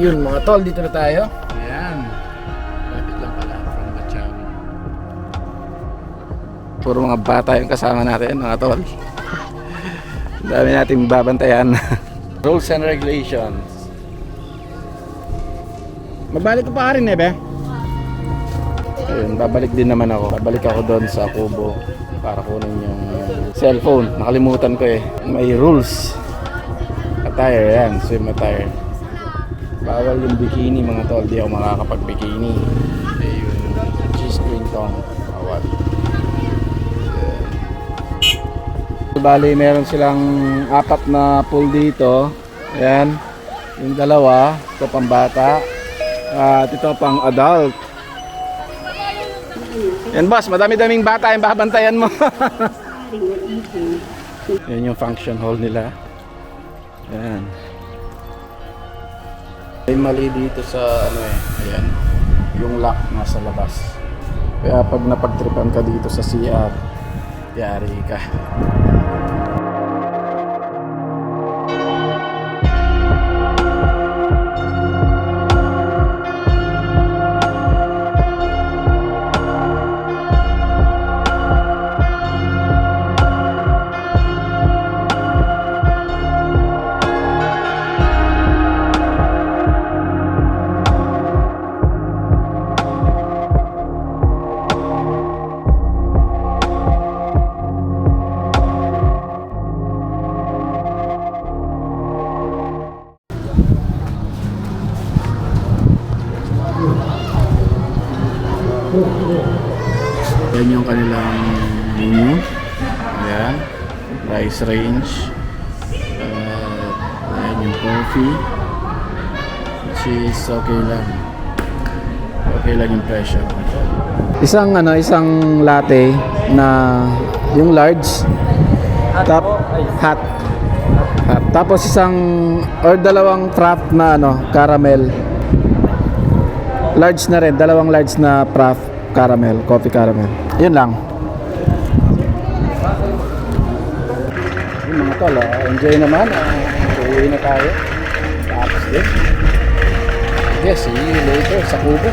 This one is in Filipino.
Ayun mga tol, dito na tayo. Ayan. Lapit lang pala from Machang. Puro mga bata yung kasama natin mga tol. Ang dami nating babantayan. Rules and regulations. Mabalik ko pa rin be. Ayun, babalik din naman ako. Babalik ako doon sa Kubo para kunin yung cellphone. Nakalimutan ko eh. May rules. Attire yan, swim attire. Bawal yung bikini mga tol. Di ako makakapag-bikini. Ayun, G-string tong. Bawal. Bali, meron silang 4 na pool dito. Ayan. Yung dalawa, ito pang bata. At ito pang adult. Yan boss, madami-daming bata yung babantayan mo. Yan yung function hall nila. Yan. May mali dito sa ano eh. Ayan. Yung lock nasa labas. Kaya pag napagtripan ka dito sa CR, yari ka. Yan yung kanilang menu. Ayan. Price range. Ayan yung coffee. Which is okay lang. Okay lang yung presyo. Isang latte na yung large. Hot. Tapos dalawang frappe na caramel. Large na rin, dalawang large na frappe caramel, coffee caramel. Yun lang. Yung mga tol, enjoy naman. Uwi na tayo. Tapos din. Yes, see you later sa Kubo.